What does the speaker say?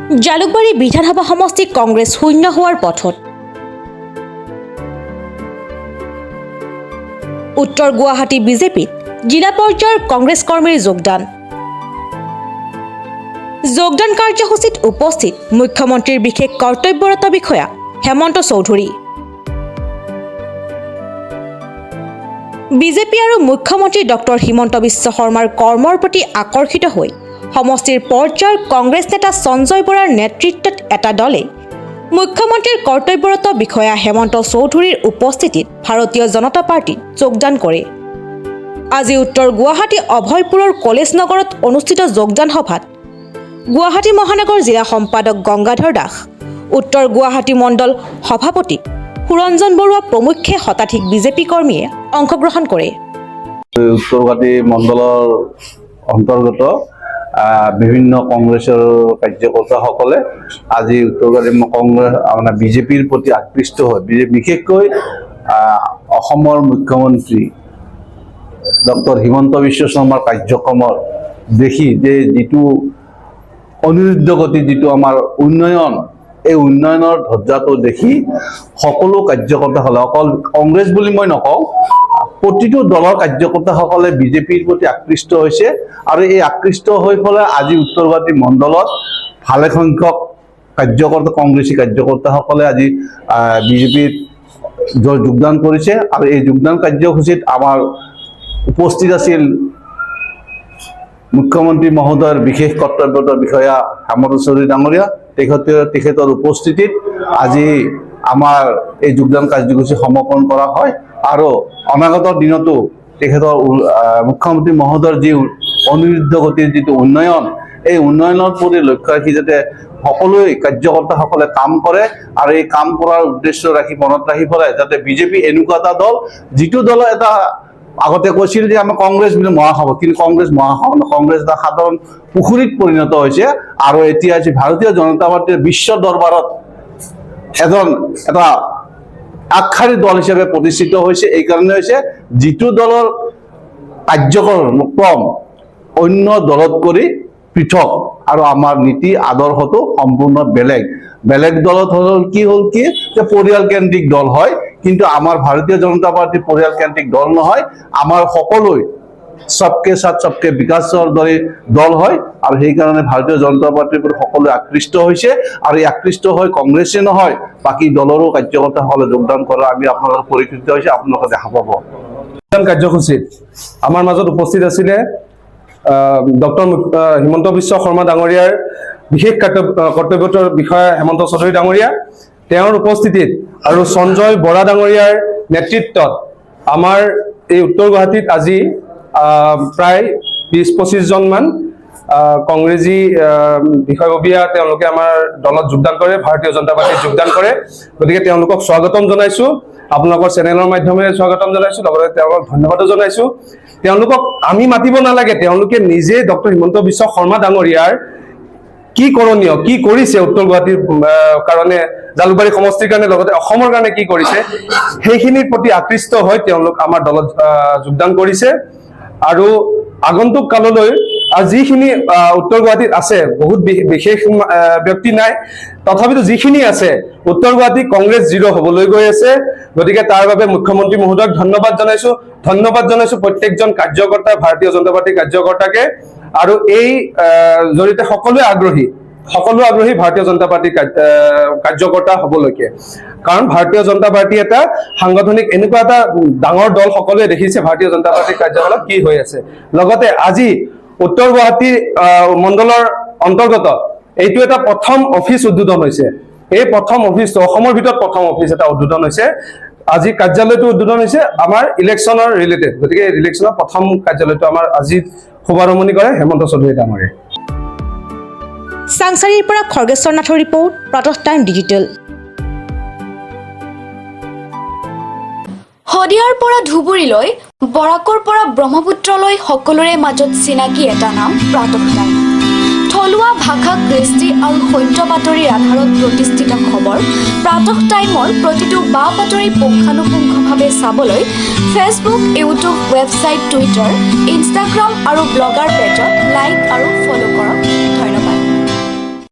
জালুকবাৰী বিধানসভা সমষ্টি কংগ্ৰেছ শূন্য হোৱাৰ পথত। উত্তৰ গুৱাহাটী বিজেপিত জিলা পৰ্যায়ৰ কংগ্ৰেছ কৰ্মীৰ যোগদান কাৰ্যসূচীত উপস্থিত মুখ্যমন্ত্ৰীৰ বিশেষ কৰ্তব্যৰত বিষয়া হেমন্ত চৌধুৰী। বিজেপি আৰু মুখ্যমন্ত্ৰী ডক্টৰ হিমন্ত বিশ্ব শৰ্মাৰ কৰ্মৰ প্ৰতি আকৰ্ষিত হৈ সমষ্টিৰ পৰ্যায়ৰ কংগ্ৰেছ নেতা সঞ্জয় বৰাৰ নেতৃত্বত এটা দলে মুখ্যমন্ত্ৰীৰ কৰ্তব্যৰত বিষয়া হেমন্ত চৌধুৰীৰ উপস্থিতিত ভাৰতীয় জনতা পাৰ্টিত যোগদান কৰে। আজি উত্তৰ গুৱাহাটী অভয়পুৰৰ কলেজ নগৰত অনুষ্ঠিত যোগদান সভাত গুৱাহাটী মহানগৰ জিলা সম্পাদক গংগাধৰ দাস, উত্তৰ গুৱাহাটী মণ্ডল সভাপতি সুৰঞ্জন বৰুৱা প্ৰমুখ্যে শতাধিক বিজেপি কৰ্মীয়ে অংশগ্ৰহণ কৰে। উত্তৰ গুৱাহাটী মণ্ডলৰ অন্তৰ্গত বিভিন্ন কংগ্ৰেছৰ কাৰ্যকৰ্তাসকলে আজি উত্তৰ গুৱাহাটী কংগ্ৰেছ বিজেপিৰ প্ৰতি আকৃষ্ট হৈ বিশেষকৈ অসমৰ মুখ্যমন্ত্ৰী ডক্টৰ হিমন্ত বিশ্ব শৰ্মাৰ কাৰ্যক্ৰমৰ দেখি যে যিটো অনিৰুদ্ধ গতি যিটো আমাৰ উন্নয়ন, এই উন্নয়নৰ ধ্বজাটো দেখি সকলো কাৰ্যকৰ্তাসকলে, অকল কংগ্ৰেছ বুলি মই নকওঁ, প্ৰতিটো দলৰ কাৰ্যকৰ্তাসকলে বিজেপিৰ প্ৰতি আকৃষ্ট হৈছে আৰু এই আকৃষ্ট হৈ ফলে আজি উত্তৰ গুৱাহাটী মণ্ডলত ভালেসংখ্যক কাৰ্যকৰ্তা কংগ্ৰেছী কাৰ্যকৰ্তাসকলে আজি বিজেপিত যোগদান কৰিছে আৰু এই যোগদান কাৰ্যসূচীত আমাৰ উপস্থিত আছিল মুখ্যমন্ত্ৰী মহোদয়ৰ বিশেষ কৰ্তব্যৰত বিষয়া হেমন্ত চৌধুৰী ডাঙৰীয়া। তেখেতৰ উপস্থিতিত আজি আমাৰ এই যোগদান কাৰ্যসূচী সমাপন কৰা হয় আৰু অনাগত দিনতো তেখেতৰ মুখ্যমন্ত্ৰী মহোদয়ৰ যি অনিৰুদ্ধ গতিৰ যিটো উন্নয়ন, এই উন্নয়নৰ প্ৰতি লক্ষ্য ৰাখি যাতে সকলোৱে কাৰ্যকৰ্তাসকলে কাম কৰে আৰু এই কাম কৰাৰ উদ্দেশ্য ৰাখি মনত ৰাখি পেলাই যাতে বিজেপি এনেকুৱা এটা দল, যিটো দলৰ এটা আগতে কৈছিল যে আমাৰ কংগ্ৰেছ বুলি মহাসভা, কিন্তু কংগ্ৰেছ মহাসভা, কংগ্ৰেছ এটা সাধাৰণ পুখুৰীত পৰিণত হৈছে আৰু এতিয়া আজি ভাৰতীয় জনতা পাৰ্টীৰ বিশ্ব দৰবাৰত এটা আগশাৰীৰ দল হিচাপে প্ৰতিষ্ঠিত হৈছে। এই কাৰণে হৈছে যিটো দলৰ কাৰ্যক্ৰম অন্য দলত কৰি পৃথক আৰু আমাৰ নীতি আদৰ্শটো সম্পূৰ্ণ বেলেগ দলত হ'ল কি যে পৰিয়ালকেন্দ্ৰিক দল হয়, কিন্তু আমাৰ ভাৰতীয় জনতা পাৰ্টি পৰিয়ালকেন্দ্ৰিক দল নহয়। আমাৰ সকলোৱে সবকে সাথ সবকে বিকাশৰ দৰে দল হয় আৰু সেইকাৰণে ভাৰতীয় জনতা পাৰ্টিৰ পৰা সকলোৱে আকৃষ্ট হৈছে আৰু এই আকৃষ্ট হৈ কংগ্ৰেছে নহয় বাকী দলৰো কাৰ্যকৰ্তাসকলে যোগদান কৰা আমি আপোনালোকৰ পৰিকৃত হৈছে, আপোনালোকে দেখা পাব। কাৰ্যসূচীত আমাৰ মাজত উপস্থিত আছিলে ডক্টৰ হিমন্ত বিশ্ব শৰ্মা ডাঙৰীয়াৰ বিশেষ কৰ্তব্যৰত বিষয়া হেমন্ত চৌধুৰী ডাঙৰীয়া, তেওঁৰ উপস্থিতিত আৰু সঞ্জয় বৰা ডাঙৰীয়াৰ নেতৃত্বত আমাৰ এই উত্তৰ গুৱাহাটীত আজি প্ৰায় 20-25 জনমান কংগ্ৰেছী বিষয়ববীয়া তেওঁলোকে আমাৰ দলত যোগদান কৰে, ভাৰতীয় জনতা পাৰ্টীত যোগদান কৰে। গতিকে তেওঁলোকক স্বাগতম জনাইছো, আপোনালোকৰ চেনেলৰ মাধ্যমেৰে স্বাগতম জনাইছো, লগতে তেওঁলোকক ধন্যবাদো জনাইছো। তেওঁলোকক আমি মাতিব নালাগে, তেওঁলোকে নিজে ডক্টৰ হিমন্ত বিশ্ব শৰ্মা ডাঙৰীয়াৰ কি কৰণীয়, কি কৰিছে উত্তৰ গুৱাহাটীৰ কাৰণে, জালুকবাৰী সমষ্টিৰ কাৰণে, লগতে অসমৰ কাৰণে কি কৰিছে, সেইখিনিৰ প্ৰতি আকৃষ্ট হৈ তেওঁলোক আমাৰ দলত যোগদান কৰিছে। আৰু আগন্তুক কাললৈ যিখিনি উত্তৰ গুৱাহাটীত আছে, বহুত বিশেষ ব্যক্তি নাই, তথাপিতো যিখিনি আছে উত্তৰ গুৱাহাটী কংগ্ৰেছ 0 হবলৈ গৈ আছে। গতিকে তাৰ বাবে মুখ্যমন্ত্ৰী মহোদয়ক ধন্যবাদ জনাইছো প্ৰত্যেকজন কাৰ্যকৰ্তা, ভাৰতীয় জনতা পাৰ্টীৰ কাৰ্যকৰ্তাকে। আৰু এই জৰিয়তে সকলো আগ্ৰহী ভাৰতীয় জনতা পাৰ্টীৰ কাৰ্যকৰ্তা হবলৈকে, কাৰণ ভাৰতীয় জনতা পাৰ্টী এটা সাংগঠনিক এনেকুৱা এটা ডাঙৰ দল, সকলোৱে দেখিছে ভাৰতীয় জনতা পাৰ্টীৰ কাৰ্যকলাপ কি হৈ আছে। লগতে আজি উত্তৰ গুৱাহাটী মণ্ডলৰ অন্তৰ্গত এইটো এটা প্ৰথম অফিচ উদ্বোধন হৈছে। এই প্ৰথম অফিচটো অসমৰ ভিতৰত প্ৰথম অফিচ এটা উদ্বোধন হৈছে। আজি কাৰ্যালয়টো উদ্বোধন হৈছে আমাৰ ইলেকশ্যনৰ ৰিলেটেড, গতিকে ইলেকশ্যনৰ প্ৰথম কাৰ্যালয়টো আমাৰ আজি শুভাৰম্ভণি কৰে হেমন্ত চৌধুৰী ডাঙৰীয়াই। চাংচাৰীৰ পৰা খৰ্গেশ্বৰ নাথৰ ৰিপৰ্ট, প্ৰাতঃ টাইম ডিজিটেল। শদিয়াৰ পৰা ধুবুৰীলৈ, বৰাকৰ পৰা ব্ৰহ্মপুত্ৰলৈ সকলোৰে মাজত চিনাকি এটা নাম প্ৰাতঃ টাইম। থলুৱা ভাষা, কৃষ্টি আৰু সত্য বাতৰিৰ আধাৰত প্ৰতিষ্ঠিত খবৰ প্ৰাতঃ টাইমৰ প্ৰতিটো বা বাতৰি পুংখানুপুংখভাৱে চাবলৈ Facebook, YouTube, website, Twitter, Instagram আৰু ব্লগাৰ পেজত লাইক আৰু ফ'ল' কৰক।